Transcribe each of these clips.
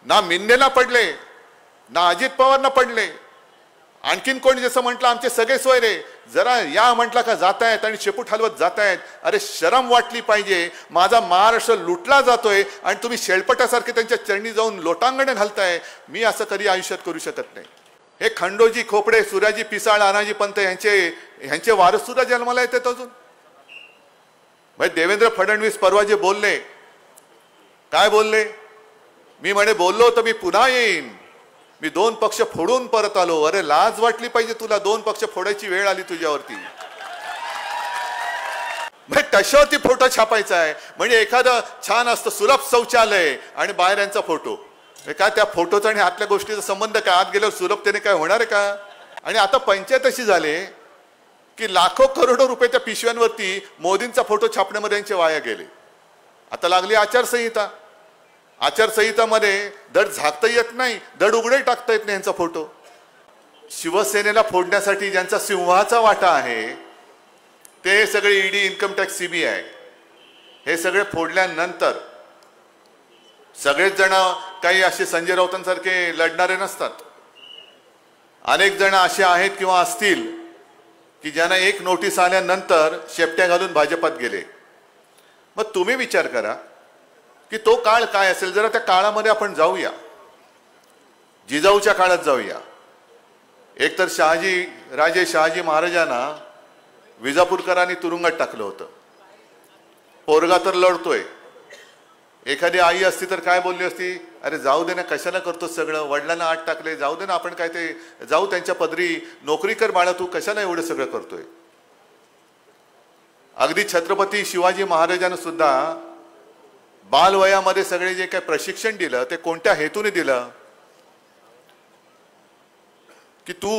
ना मिंदेला पडले, ना अजित पवारना पडले, आणखीन कोणी जसं म्हटलं आमचे सगळे सोयरे जरा या म्हटलं का जातायत आणि शेपूट हलवत जातायत. अरे शरम वाटली पाहिजे. माझा महाराष्ट्र लुटला जातोय आणि तुम्ही शेळपटासारखे त्यांच्या चरणी जाऊन लोटांगण घालताय. मी असं कधी आयुष्यात करू शकत नाही. हे खंडोजी खोपडे, सूर्याजी पिसाळ, अनाजी पंत यांचे वारस सुद्धा जन्माला येतात अजून. देवेंद्र फडणवीस परवा जे बोलले, काय बोलले? मी म्हणे बोललो तर मी पुन्हा येईन, मी 2 पक्ष फोडून परत आलो. अरे लाज वाटली पाहिजे तुला. 2 पक्ष फोडायची वेळ आली तुझ्यावरती. कशावरती फोटो छापायचा आहे? म्हणजे एखादं छान असतं सुलभ शौचालय आणि बाहेर यांचा फोटो. काय त्या फोटोचा आणि आतल्या गोष्टीचा संबंध काय? आत गेल्यावर सुलभतेने काय होणार आहे का? आणि आता पंचायत अशी झाले की लाखो करोडो रुपये त्या पिशव्यांवरती मोदींचा फोटो छापण्यामध्ये यांचे वाया गेले. आता लागली आचारसंहिता. आचारसंहितामध्ये धड झाकता येत नाही, धड उघडे टाकता येत नाही यांचा फोटो. शिवसेनेला फोडण्यासाठी ज्यांचा सिंहाचा वाटा आहे ते सगळे ईडी, इन्कम टॅक्स, सीबीआय हे सगळे फोडल्यानंतर सगळेच जण काही असे संजय राऊतांसारखे लढणारे नसतात. अनेक जण असे आहेत किंवा असतील की ज्यांना एक नोटीस आल्यानंतर शेपट्या घालून भाजपात गेले. मग तुम्ही विचार करा की तो काळ काय असेल. जरा त्या काळामध्ये आपण जाऊया, जिजाऊच्या काळात जाऊया. एकतर राजे शहाजी महाराजांना विजापूरकरांनी तुरुंगात टाकलं होतं. पोरगा तर लढतोय. एखादी आई असती तर काय बोलली असती? अरे जाऊ दे ना, कशाला करतो सगळं, वडिलांना आत टाकले, जाऊ दे ना, आपण काय ते जाऊ त्यांच्या पदरी, नोकरी कर बाळा, तू कशाला एवढं सगळं करतोय. अगदी छत्रपती शिवाजी महाराजांना सुद्धा बालवयामध्ये सगळे जे काही प्रशिक्षण दिलं ते कोणत्या हेतूने दिलं? की तू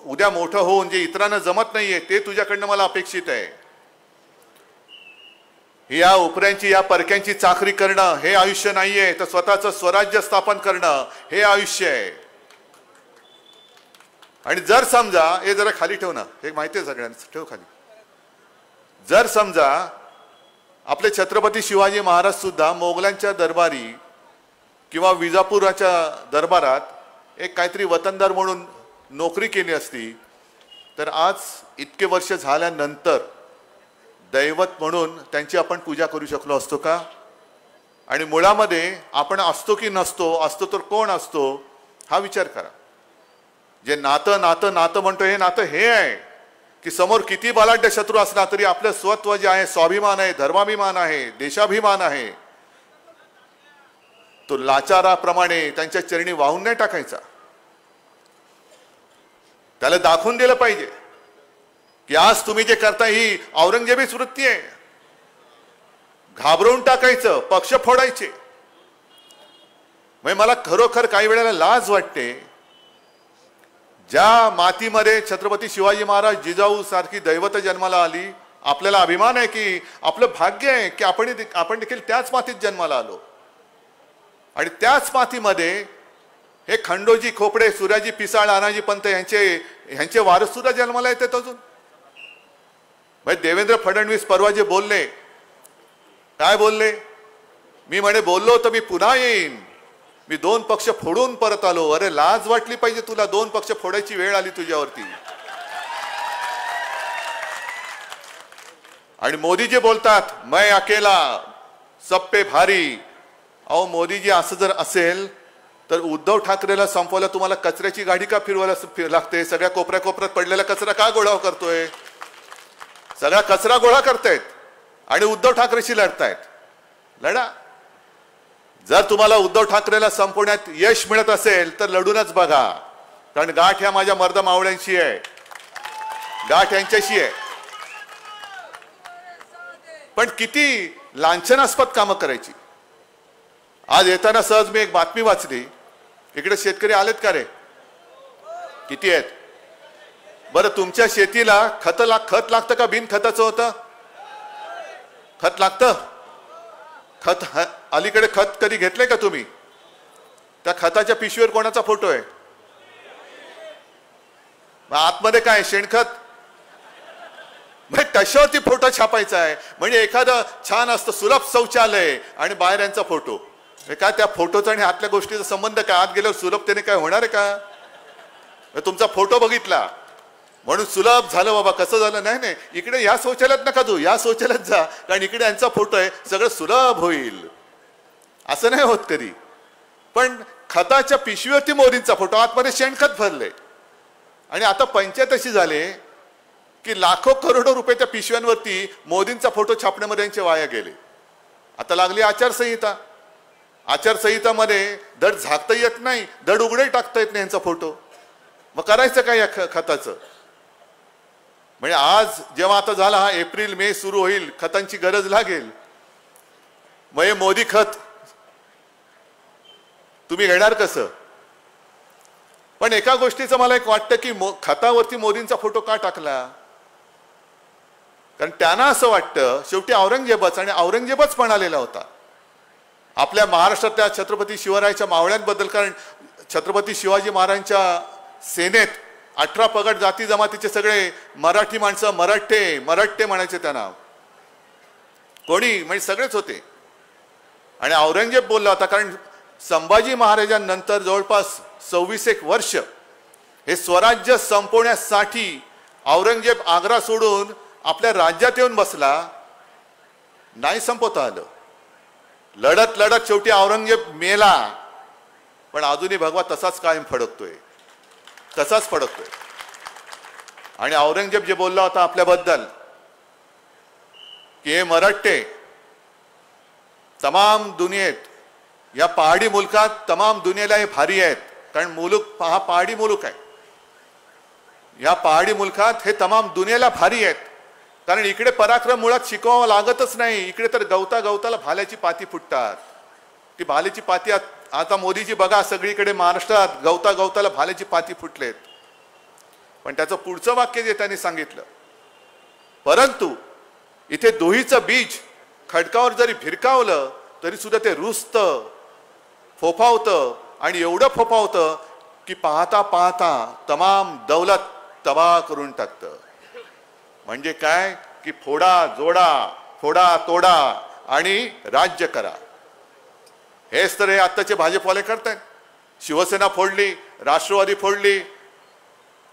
उद्या मोठं होऊन जे इतरांना जमत नाहीये ते तुझ्याकडनं मला अपेक्षित आहे. या उपऱ्यांची, या परक्यांची चाकरी करणं हे आयुष्य नाहीये, तर स्वतःचं स्वराज्य स्थापन करणं हे आयुष्य आहे. आणि जर समजा, हे जरा खाली ठेव ना, हे माहिती आहे सगळ्यांना, ठेव खाली. जर समजा आपले छत्रपती शिवाजी महाराज सुद्धा मोगलांच्या दरबारी किंवा विजापुराच्या दरबारात एक काहीतरी वतनदार म्हणून नोकरी केली असती तर आज इतके वर्ष झाल्यानंतर दैवत म्हणून त्यांची आपण पूजा करू शकलो असतो का? आणि मुळामध्ये आपण असतो की नसतो, असतो तर कोण असतो हा विचार करा. जे नातं नातं नातं म्हणतो हे नातं हे आहे की समोर किती बलाढ्य शत्रू असला तरी आपलं स्वत्व जे आहे, स्वाभिमान आहे, धर्माभिमान आहे, देशाभिमान आहे, तो लाचाराप्रमाणे त्यांच्या चरणी वाहून नाही टाकायचा. त्याला दाखवून दिलं पाहिजे की आज तुम्ही जे करता ही औरंगजेबीच वृत्ती आहे. घाबरवून टाकायचं, पक्ष फोडायचे. म्हणजे मला खरोखर काही वेळेला लाज वाटते. ज्या मातीमध्ये छत्रपती शिवाजी महाराज, जिजाऊ सारखी दैवत जन्माला आली, आपल्याला अभिमान आहे की आपलं भाग्य आहे की आपण देखील त्याच मातीत जन्माला आलो. आणि त्याच मातीमध्ये हे खंडोजी खोपडे, सूर्याजी पिसाळ, अनाजी पंत यांचे वारस सुद्धा जन्माला येतात अजून. म्हणजे देवेंद्र फडणवीस परवा जे बोलले, काय बोलले? मी म्हणे बोललो तर मी पुन्हा येईन, मी 2 पक्ष फोडून परत आलो. अरे लाज वाटली पाहिजे तुला. 2 पक्ष फोडायची वेळ आली तुझ्यावरती. आणि मोदी जे बोलतात मैं अकेला सब पे भारी. अहो मोदीजी असं जर असेल तर उद्धव ठाकरेला संपवायला तुम्हाला कचऱ्याची गाडी का फिरवायला लागते? सगळ्या कोपऱ्या कोपऱ्यात पडलेला कचरा का गोळा करतोय? सगळा कचरा गोळा करतायत आणि उद्धव ठाकरेशी लढतायत. लढा. जर तुम्हाला उद्धव ठाकरेला संपवण्यात यश मिळत असेल तर लढूनच बघा. कारण गाठ ह्या माझ्या मर्द मावळ्यांशी आहे, गाठ यांच्याशी आहे. पण किती लांछनास्पद कामं करायची. आज येताना सहज मी एक बातमी वाचली. इकडे शेतकरी आलेत का रे? किती आहेत? बरं तुमच्या शेतीला खत लागतं का बिन खताचं होतं? खत लागतं. खत अलीकडे खत कधी घेतले का तुम्ही? त्या खताच्या पिशवीवर कोणाचा फोटो आहे? आतमध्ये काय शेणखत? कशावरती फोटो छापायचा आहे? म्हणजे एखादं छान असतं सुलभ शौचालय आणि बाहेर यांचा फोटो. काय त्या फोटोचा आणि आतल्या गोष्टीचा संबंध काय? आत गेल्यावर सुलभतेने काय होणार आहे का? तुमचा फोटो बघितला म्हणून सुलभ झालं बाबा, कसं झालं? नाही नाही, इकडे या शौचालयात नका तू, या शौचालयात जा, कारण इकडे यांचा फोटो आहे, सगळं सुलभ होईल. असं नाही होत कधी. पण खताच्या पिशवीवरती मोदींचा फोटो, आतमध्ये शेणखत भरले. आणि आता पंचायत अशी झाले की लाखो करोडो रुपये त्या पिशव्यांवरती मोदींचा फोटो छापण्यामध्ये यांचे वाया गेले. आता लागली आचारसंहिता. आचारसंहितामध्ये धड झाकता येत नाही, धड उघडे टाकता येत नाही यांचा फोटो. मग करायचं काय या खताचं? म्हणजे आज जेव्हा आता झाला हा एप्रिल मे सुरू होईल, खतांची गरज लागेल, मग हे मोदी खत तुम्ही घेणार कसं? पण एका गोष्टीचं मला एक वाटतं की खतावरती मोदींचा फोटो का टाकला? कारण त्यांना असं वाटतं शेवटी औरंगजेबच, आणि औरंगजेबच म्हणालेला होता आपल्या महाराष्ट्रातल्या छत्रपती शिवरायांच्या मावळ्यांबद्दल. कारण छत्रपती शिवाजी महाराजांच्या सेनेत 18 पगड जाती जमातीचे सगळे मराठी माणसं मराठे म्हणायचे त्यांना. कोणी म्हणजे सगळेच होते. आणि औरंगजेब बोलला होता, कारण संभाजी महाराजांनंतर जवळपास 26 वर्ष हे स्वराज्य संपवण्यासाठी औरंगजेब आग्रा सोडून आपल्या राज्यात येऊन बसला. नाही संपवता आलं. लढत लढत शेवटी औरंगजेब मेला. पण अजूनही भगवा तसाच कायम फडकतोय. आणि औरंगजेब जे बोलला होता आपल्याबद्दल की हे मराठे तमाम दुनियेत, या पहाडी मुलकात तमाम दुनियेला हे भारी आहेत. कारण मुलूक हा पहाडी मुलूक आहे. या पहाडी मुलकात हे तमाम दुनियेला भारी आहेत. कारण इकडे पराक्रम मुळात शिकवावं लागतच नाही. इकडे तर गवताला भाल्याची पाती फुटतात. ती भाल्याची पाती आता मोदीजी बघा, सगळीकडे महाराष्ट्रात गवताला भाल्याची पाती फुटलेत. पण त्याचं पुढचं वाक्य जे त्यांनी सांगितलं, परंतु इथे दोहीचं बीज खडकावर जरी भिरकावलं तरी सुद्धा ते रुजतं, फोफावतं, आणि एवढं फोफावतं की पाहता पाहता तमाम दौलत तबाह करून टाकतं. म्हणजे काय की फोडा तोडा आणि राज्य करा. हेच तर हे आत्ताचे भाजपवाले करतायत. शिवसेना फोडली, राष्ट्रवादी फोडली,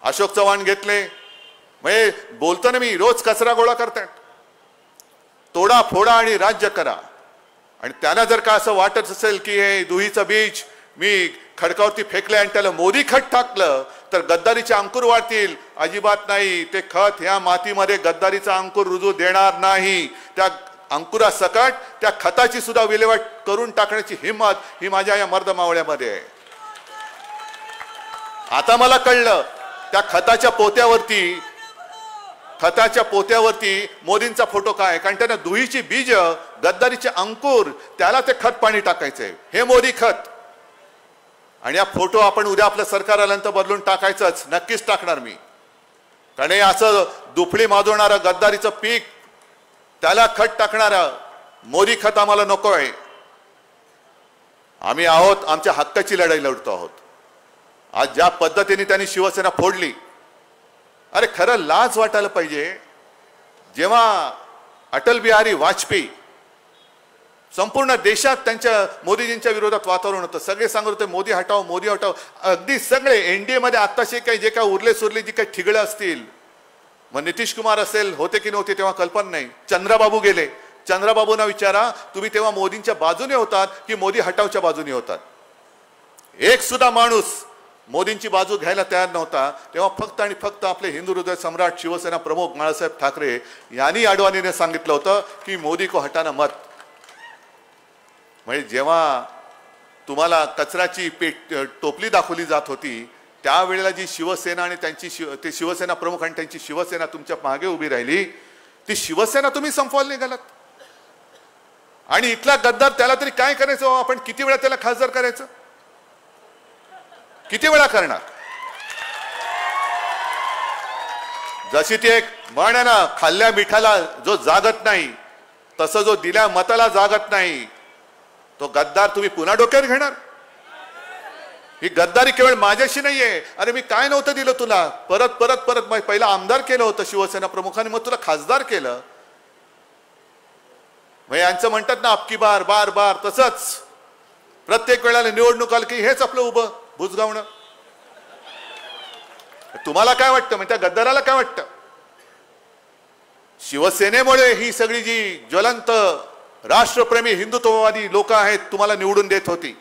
अशोक चव्हाण घेतले. म्हणजे बोलतो ना मी, रोज कचरा गोळा करतायत. तोडा फोडा आणि राज्य करा. आणि त्यांना जर का असं वाटत असेल की हे दुहीचं बीज मी खडकावरती फेकले आणि त्याला मोदी खत टाकलं तर गद्दारीचे अंकुर वाढतील, अजिबात नाही. ते खत ह्या मातीमध्ये गद्दारीचा अंकुर रुजू देणार नाही. त्या अंकुरासकट त्या खताची सुद्धा विल्हेवाट करून टाकण्याची हिंमत ही माझ्या या मर्द मावळ्यामध्ये आहे. आता मला कळलं त्या खताच्या पोत्यावरती मोदींचा फोटो काय. कारण त्यांना दुहीची बीज, गद्दारीचे अंकुर, त्याला ते खत पाणी टाकायचंय. हे मोदी खत. आणि हा फोटो आपण उद्या आपलं सरकार आल्यानंतर बदलून टाकायचंच, नक्कीच टाकणार मी. कारण हे असं दुफळी माजवणारं गद्दारीचं पीक, त्याला खत टाकणारं मोदी खत आम्हाला नको आहे. आम्ही आहोत, आमच्या हक्काची लढाई लढतो आहोत. आज ज्या पद्धतीने त्यांनी शिवसेना फोडली, अरे खरं लाज वाटायला पाहिजे. जेव्हा अटल बिहारी वाजपेयी संपूर्ण देशात त्यांच्या मोदीजींच्या विरोधात वातावरण होतं, सगळे सांगत होते मोदी हटाव. अगदी सगळे एनडीए मध्ये आत्ताशे काही जे काही उरले सुरले जी काही ठिगळं असतील, मग नितीश कुमार असेल, होते की नव्हते तेव्हा कल्पना नाही. चंद्राबाबू गेले. चंद्राबाबूंना विचारा, तुम्ही तेव्हा मोदींच्या बाजूने होतात की मोदी हटावच्या बाजूने होतात? एक सुद्धा माणूस मोदींची बाजू घ्यायला तयार नव्हता. तेव्हा फक्त आणि फक्त आपले हिंदू हृदय सम्राट शिवसेना प्रमुख बाळासाहेब ठाकरे यांनी अडवाणीने सांगितलं होतं की मोदी को हटाना मत. म्हणजे जेव्हा तुम्हाला कचऱ्याची टोपली दाखवली जात होती, त्यावेळेला जी शिवसेना आणि ते शिवसेना प्रमुख आणि त्यांची शिवसेना तुमच्या मागे उभी राहिली, ती शिवसेना तुम्ही संपवायला निघालात. आणि इथला गद्दार त्याला तरी काय करायचं? आपण किती वेळा त्याला खासदार करायचं? किती वेळा करणार? जशी ती एक म्हण आहे ना, खाल्ल्या मिठाला जो जागत नाही, तसं जो दिल्या मताला जागत नाही, तो गद्दार तुम्ही पुन्हा डोक्यावर घेणार? ही गद्दारी केवळ माझ्याशी नाहीये. अरे मी काय नव्हतं दिलं तुला, परत पहिला आमदार केलं होतं शिवसेना प्रमुखाने, मग तुला खासदार केलं. मग यांचं म्हणतात ना, अबकी बार तसंच प्रत्येक वेळेला निवडणूक आली की हेच आपलं उभं बुजगावणं. तुम्हाला काय वाटतं म्हणजे त्या गद्दाराला काय वाटतं? शिवसेनेमुळे ही सगळी जी ज्वलंत राष्ट्रप्रेमी हिंदुत्ववादी लोक आहेत तुम्हाला निवडून देत होती.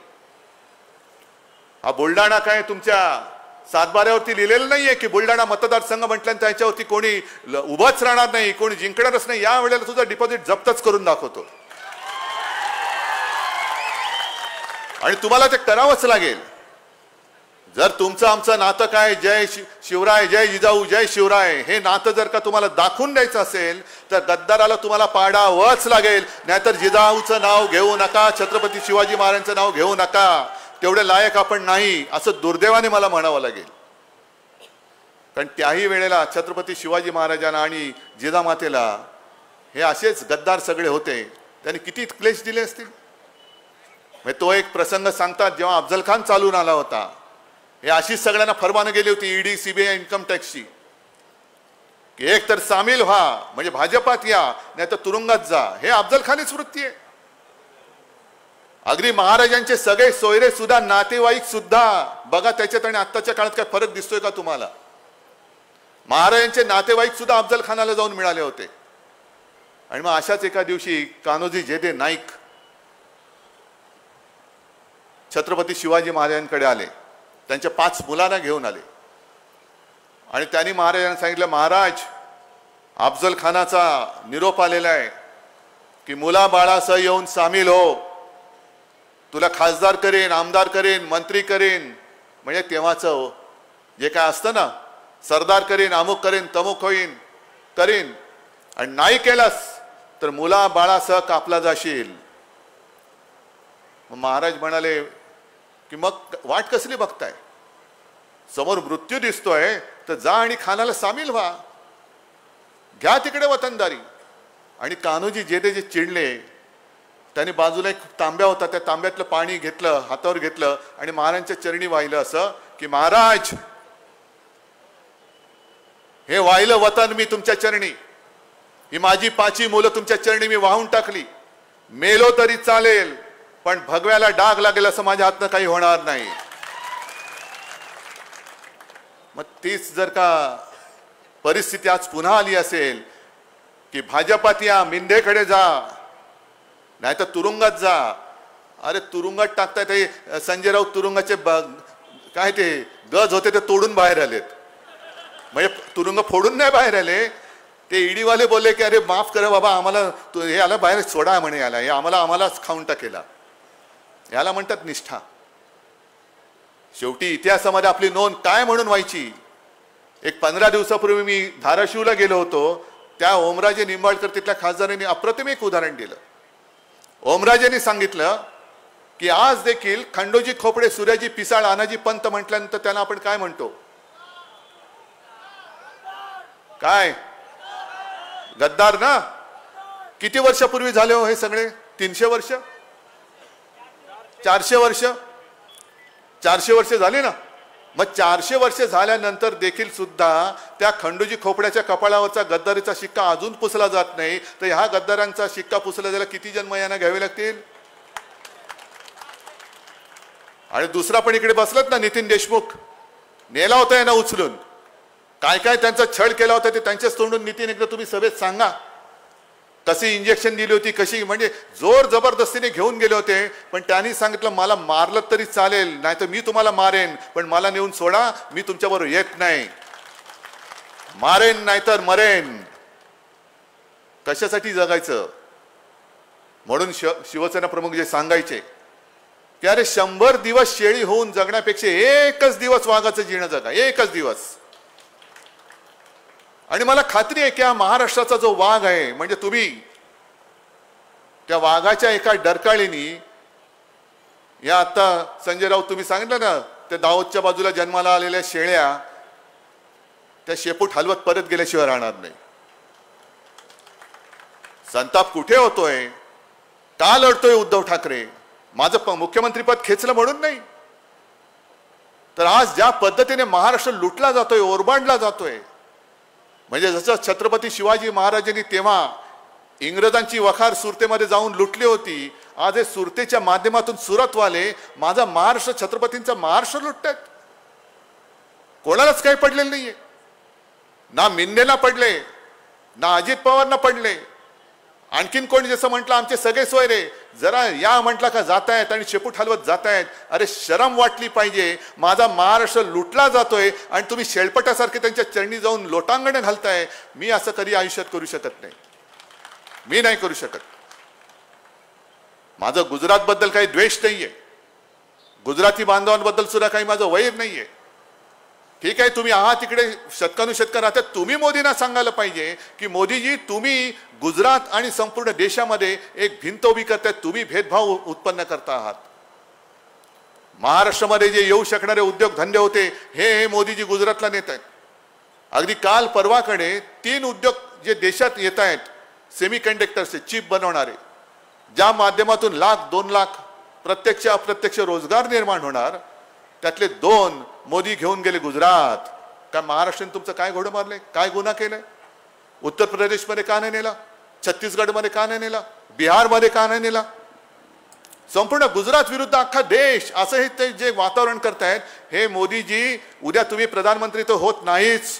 हा बुलढाणा काय तुमच्या सातबाऱ्यावरती लिहिलेलं नाहीये की बुलढाणा मतदारसंघ म्हटल्यानं त्याच्यावरती कोणी उभाच राहणार नाही, कोणी जिंकणारच नाही. या वेळेला तुझं डिपॉझिट जप्तच करून दाखवतो आणि तुम्हाला ते करावंच लागेल. जर तुमचं आमचं नातं काय जय शिवराय, जय जिजाऊ, जय शिवराय हे नातं जर का तुम्हाला दाखवून द्यायचं असेल तर गद्दाराला तुम्हाला पाडावंच लागेल. नाहीतर जिजाऊचं नाव घेऊ नका, छत्रपती शिवाजी महाराजांचं नाव घेऊ नका, तेवढे लायक आपण नाही असं दुर्दैवाने मला म्हणावं लागेल. कारण त्याही वेळेला छत्रपती शिवाजी महाराजांना आणि जिजामातेला हे असेच गद्दार सगळे होते, त्यांनी किती क्लेश दिले असतील. तो एक प्रसंग सांगतात, जेव्हा अफजल खान चालून आला होता हे अशीच सगळ्यांना फरमानं गेली होती ईडी, सीबीआय, इन्कम टॅक्सची की एक तर सामील व्हा म्हणजे भाजपात या, नाही तर तुरुंगात जा. हे अफजल खानीच वृत्ती आहे. अगदी महाराजांचे सगळे सोयरे सुद्धा, नातेवाईक सुद्धा बघा त्याच्यात आणि आत्ताच्या काळात काय फरक दिसतोय का तुम्हाला? महाराजांचे नातेवाईक सुद्धा अफजल खानाला जाऊन मिळाले होते. आणि मग अशाच एका दिवशी कान्होजी जेधे नाईक छत्रपती शिवाजी महाराजांकडे आले, त्यांच्या 5 मुलांना घेऊन आले आणि त्यांनी महाराजांना सांगितलं, महाराज अफजल खानाचा निरोप आलेला आहे की मुला बाळासह येऊन सामील हो, तुला खासदार करेन, आमदार करेन, मंत्री करेन. म्हणजे तेव्हाचं जे काय असतं ना, सरदार करेन, अमुक करेन, तमुक होईन करेन, आणि नाही केलास तर मुला बाळासह कापला जाशील. महाराज म्हणाले की मग वाट कसली बघताय, समोर मृत्यू दिसतोय तर जा आणि खानाला सामील व्हा, घ्या तिकडे वतनदारी. आणि कान्होजी जेधे जे चिडले, त्यांनी बाजूला एक तांब्या होता, त्या तांब्यातलं पाणी घेतलं, हातावर घेतलं आणि महाराजांच्या चरणी वाहिलं असं की महाराज हे वाहिलं वतन मी तुमच्या चरणी, ही माझी 5 मुलं तुमच्या चरणी मी वाहून टाकली, मेलो तरी चालेल पण भगव्याला डाग लागेल असं माझ्या हातनं काही होणार नाही. मग तीच जर का परिस्थिती आज पुन्हा आली असेल की भाजपात या, मिंदेकडे जा, नाही तर तुरुंगात जा. अरे तुरुंगात टाकतायत, हे संजय राऊत तुरुंगाचे काय ते गज होते ते तोडून बाहेर आलेत. म्हणजे तुरुंग फोडून नाही बाहेर आले, ते ईडीवाले बोलले की अरे माफ करा बाबा, आम्हाला हे आला बाहेर सोडा म्हणे, याला हे आम्हालाच खाऊन टाकेला. याला म्हणतात निष्ठा. शेवटी इतिहासामध्ये आपली नोंद काय म्हणून व्हायची. एक 15 दिवसापूर्वी मी धाराशिवला गेलो होतो, त्या ओमराजे निंबाळकर तिथल्या खासदारांनी अप्रतिम एक उदाहरण दिलं. ओमराजेंनी सांगितलं की आज देखील खंडोजी खोपडे, सूर्याजी पिसाळ, आनाजी पंत म्हटल्यानंतर त्यांना आपण काय म्हणतो? काय? गद्दार ना. किती वर्षापूर्वी झाले हो हे सगळे? 300 वर्ष, 400 वर्ष, 400 वर्ष झाली ना. मग 400 वर्ष झाल्यानंतर देखील सुद्धा त्या खंडोजी खोपड्याच्या कपाळावरचा गद्दारीचा शिक्का अजून पुसला जात नाही, तर ह्या गद्दारांचा शिक्का पुसला जायला किती जन्मयाना घ्यावे लागतील? आणि दुसरा पण इकडे बसलात ना नितीन देशमुख, नेला होता यांना उचलून, काय काय त्यांचा छळ केला होता ते त्यांच्याच तोंडून नितीन एकदा तुम्ही सभेत सांगा. कशी इंजेक्शन दिली होती, कशी म्हणजे जोर जबरदस्तीने घेऊन गेले होते. पण त्यांनी सांगितलं मला मारलं तरी चालेल, नाही तर मी तुम्हाला मारेन, पण मला नेऊन सोडा, मी तुमच्याबरोबर येत नाही. मारेन नाहीतर मरेन. कशासाठी जगायचं? म्हणून शिवसेना प्रमुख जे सांगायचे की अरे 100 दिवस शेळी होऊन जगण्यापेक्षा एकच दिवस वाघाचं जीणं जगा, एकच दिवस. आणि मला खात्री आहे की हा महाराष्ट्राचा जो वाघ आहे, म्हणजे तुम्ही त्या वाघाच्या एका डरकाळीनी, या आता संजय राऊत तुम्ही सांगितलं ना, त्या दाऊदच्या बाजूला जन्माला आलेल्या शेळ्या त्या शेपूट हलवत परत गेल्याशिवाय राहणार नाही. संताप कुठे होतोय? का लढतोय उद्धव ठाकरे? माझं मुख्यमंत्रीपद खेचलं म्हणून नाही, तर आज ज्या पद्धतीने महाराष्ट्र लुटला जातोय, ओरबाडला जातोय, म्हणजे जसं छत्रपती शिवाजी महाराजांनी तेव्हा इंग्रजांची वखार सुरतेमध्ये जाऊन लुटली होती, आज हे सुरतेच्या माध्यमातून सुरतवाले माझा महाराष्ट्र, छत्रपतींचा महाराष्ट्र लुटतात. कोणालाच काही पडलेलं नाहीये. ना मिंदेना पडले, ना अजित पवारना पडले. आणखीन कोणी जसं म्हटलं आमचे सगळे सोयरे जरा या म्हटलं का जातायत आणि शेपूट हलवत जातायत. अरे शरम वाटली पाहिजे. माझा महाराष्ट्र लुटला जातोय आणि तुम्ही शेळपटासारखे त्यांच्या चरणी जाऊन लोटांगणे घालताय. मी असं कधी आयुष्यात करू शकत नाही. मी नाही करू शकत. माझं गुजरात बद्दल काही द्वेष नाहीये. गुजराती बांधवांबद्दल सुद्धा काही माझं वैर नाहीये. ठीक आहे, तुम्ही आहात तिकडे शतकानुशतक राहतात. तुम्ही मोदींना सांगायला पाहिजे की मोदीजी तुम्ही गुजरात आणि संपूर्ण देशामध्ये एक भिंत उभी करतायत. तुम्ही भेदभाव उत्पन्न करता आहात. महाराष्ट्रामध्ये जे येऊ शकणारे उद्योग धंदे होते हे मोदीजी गुजरातला नेत आहेत. अगदी काल परवाकडे 3 उद्योग जे देशात येत आहेत सेमी कंडक्टरचे चिप बनवणारे, ज्या माध्यमातून 1,00,000-2 लाख प्रत्यक्ष अप्रत्यक्ष रोजगार निर्माण होणार, त्यातले 2 मोदी घेऊन गेले गुजरात. काय महाराष्ट्राने तुमचं काय घोडं मारलंय? काय गुन्हा केलाय? उत्तर प्रदेशमध्ये का नाही नेला? छत्तीसगडमध्ये का नाही नेला? बिहारमध्ये का नाही नेला? संपूर्ण गुजरात विरुद्ध अख्खा देश असं हे ते जे वातावरण करतायत हे मोदीजी, उद्या तुम्ही प्रधानमंत्री तर होत नाहीच,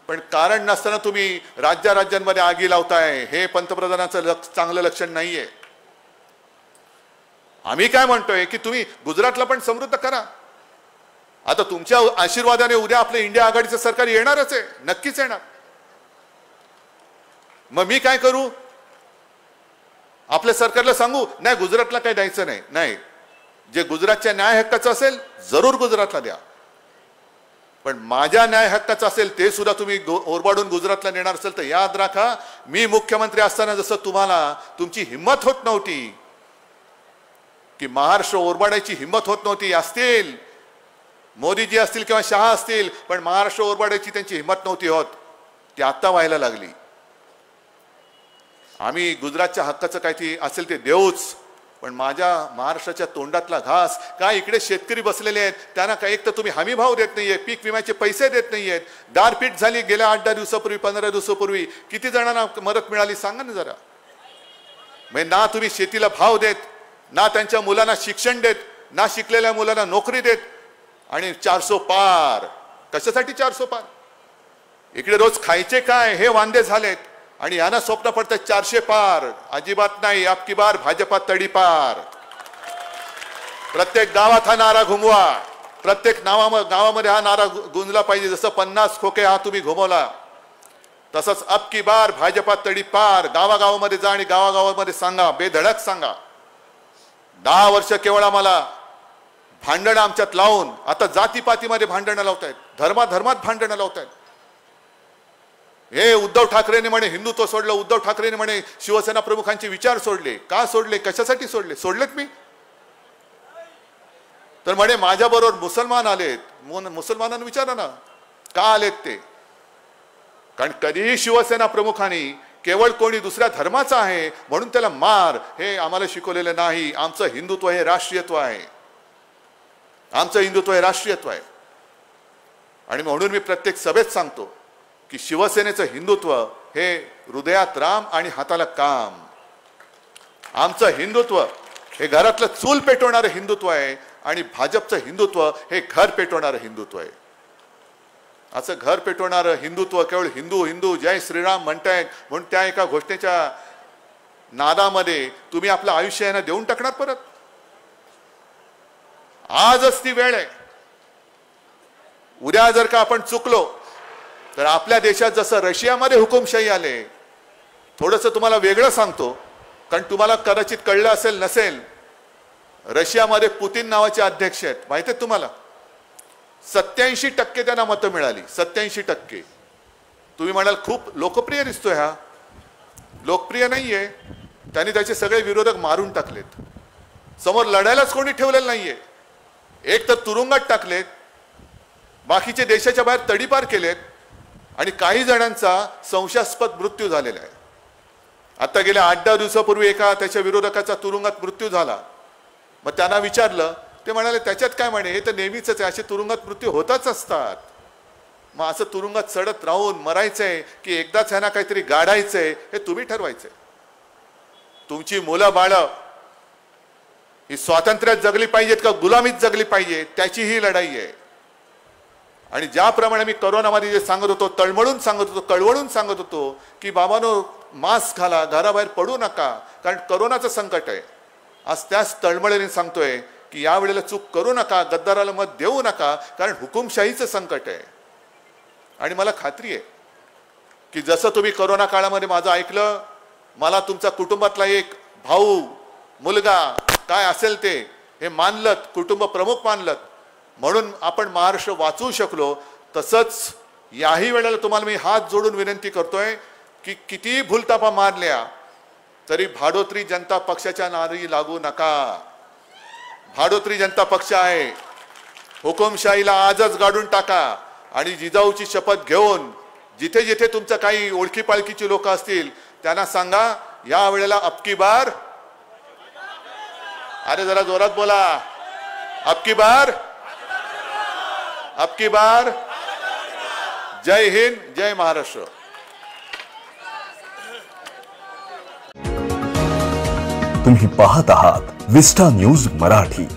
पण कारण नसताना तुम्ही राज्यांमध्ये आगी लावताय. हे पंतप्रधानाचं चांगलं लक्षण नाहीये. आम्ही काय म्हणतोय की तुम्ही गुजरातला पण समृद्ध करा. आता तुमच्या आशीर्वादाने उद्या आपलं इंडिया आघाडीचं सरकार येणारच आहे, नक्कीच येणार. मग मी काय करू? आपल्या सरकारला सांगू नाही गुजरातला काही द्यायचं नाही? नाही, जे गुजरातच्या न्याय हक्काचं असेल जरूर गुजरातला द्या, पण माझ्या न्याय हक्काचं असेल ते सुद्धा तुम्ही ओरबाडून गुजरातला नेणार असेल तर याद राखा, मी मुख्यमंत्री असताना जसं तुम्हाला तुमची हिंमत होत नव्हती की महाराष्ट्र ओरबाडायची हिंमत होत नव्हती, असतील मोदीजी असतील किंवा शहा असतील, पण महाराष्ट्र ओरबाडायची त्यांची हिंमत नव्हती होत, ती आता व्हायला लागली. आम्ही गुजरातच्या हक्काचं काय ती असेल ते देऊच, पण माझ्या महाराष्ट्राच्या तोंडातला घास काय? इकडे शेतकरी बसलेले आहेत, त्यांना काय एक तर तुम्ही हमी भाव देत नाहीये, पीक विम्याचे पैसे देत नाहीयेत. गारपीट झाली गेल्या 8-10 दिवसापूर्वी, 15 दिवसापूर्वी, किती जणांना मदत मिळाली सांगा ना जरा. म्हणजे ना तुम्ही शेतीला भाव देत, ना त्यांच्या मुलांना शिक्षण देत, ना शिकलेल्या मुलांना नोकरी देत, आणि 400 पार. कशासाठी 400 पार? इकडे रोज खायचे काय हे वांदे झालेत आणि यांना स्वप्न पडतात 400 पार. अजिबात नाही. अबकी बार भाजपा तडीपार. प्रत्येक गावात हा नारा घुमवा, प्रत्येक गावामध्ये हा नारा गुंजला पाहिजे. जसं 50 खोके हा तुम्ही घुमवला तसंच अबकी बार भाजपा तडीपार. गावागावामध्ये जा आणि गावागावामध्ये सांगा, बेधडक सांगा. 10 वर्ष केवळ आम्हाला भांडणं आमच्यात लावून आता जातीपातीमध्ये भांडणं लावतायत, धर्मात भांडणं लावतायत. हे उद्धव ठाकरेंनी म्हणे हिंदुत्व सोडलं, उद्धव ठाकरेंनी म्हणे शिवसेना प्रमुखांचे विचार सोडले. का सोडले? कशासाठी सोडले? सोडलेत मी तर म्हणे माझ्याबरोबर मुसलमान आलेत. मुसलमानांना विचारा ना का आलेत ते. कारण कधीही शिवसेना प्रमुखांनी केवळ कोणी दुसऱ्या धर्माचा आहे म्हणून त्याला मार हे आम्हाला शिकवलेलं नाही. आमचं हिंदुत्व हे राष्ट्रीयत्व आहे. आमचं हिंदुत्व हे राष्ट्रीयत्व आहे. आणि म्हणून मी प्रत्येक सभेत सांगतो की शिवसेनेचं हिंदुत्व हे हृदयात राम आणि हाताला काम. आमचं हिंदुत्व हे घरातलं चूल पेटवणारं हिंदुत्व आहे आणि भाजपचं हिंदुत्व हे घर पेटवणारं हिंदुत्व आहे. असं घर पेटवणारं हिंदुत्व केवळ हिंदू हिंदू जय श्रीराम म्हणतायत म्हणून त्या एका घोषणेच्या नादामध्ये तुम्ही आपलं आयुष्य यांना देऊन टाकणार परत. आजच ती वेळ आहे. उद्या जर का आपण चुकलो तर आपल्या देशात जसं रशियामध्ये हुकुमशाही आले, थोडंसं तुम्हाला वेगळं सांगतो कारण तुम्हाला कदाचित कळलं असेल नसेल, रशियामध्ये पुतिन नावाचे अध्यक्ष आहेत, माहिती आहे तुम्हाला? 87% त्यांना मतं मिळाली. 87%. तुम्ही म्हणाल खूप लोकप्रिय दिसतोय हा. लोकप्रिय नाहीये. त्यांनी त्याचे सगळे विरोधक मारून टाकलेत. समोर लढायलाच कोणी ठेवलेलं नाहीये. एक तर तुरुंगात टाकलेत, बाकीचे देशाच्या बाहेर तडीपार केलेत आणि काही जणांचा संशयास्पद मृत्यू झालेला आहे. आता गेल्या 8-10 दिवसापूर्वी एका त्याच्या विरोधकाचा तुरुंगात मृत्यू झाला. मग त्यांना विचारलं, ते म्हणाले त्याच्यात काय म्हणे, हे तर नेहमीच आहे, असे तुरुंगात मृत्यू होतच असतात. मग असं तुरुंगात सडत राहून मरायचंय की एकदाच ह्यांना काहीतरी गाडायचंय हे तुम्ही ठरवायचंय. तुमची मुलं बाळं ही स्वातंत्र्यात जगली पाहिजेत का गुलामीत जगली पाहिजे त्याची ही लढाई आहे. आणि ज्याप्रमाणे मी कोरोनामध्ये जे सांगत होतो, तळमळून सांगत होतो, कळवळून सांगत होतो की बाबांनो मास्क घाला, घराबाहेर पडू नका, कारण कोरोनाचं संकट आहे. आज त्याच तळमळीने सांगतोय की या वेळेला चूक करू नका, गद्दाराला मत देऊ नका, कारण हुकुमशाहीचं संकट आहे. आणि मला खात्री आहे की जसं तुम्ही कोरोना काळामध्ये माझं ऐकलं, मला तुमचा कुटुंबातला एक भाऊ, मुलगा काय असेल ते हे मानलत, कुटुंब प्रमुख मानलत, म्हणून आपण महाराष्ट्र वाचवू शकलो. तसंच याही वेळेला तुम्हाला मी हात जोडून विनंती करतोय की किती भूलतापा मारल्या तरी भाडोत्री जनता पक्षाच्या नारी लागू नका. भाडोत्री जनता पक्ष आहे, हुकुमशाहीला आजच गाडून टाका आणि जिजाऊची शपथ घेऊन जिथे जिथे तुमचं काही ओळखी पाळखीची लोक असतील त्यांना सांगा या वेळेला अबकी बार, अरे जरा जोरात बोला, अबकी बार, अबकी बार. जय हिंद, जय महाराष्ट्र. तुम्ही पाहत आहात विस्टा न्यूज मराठी.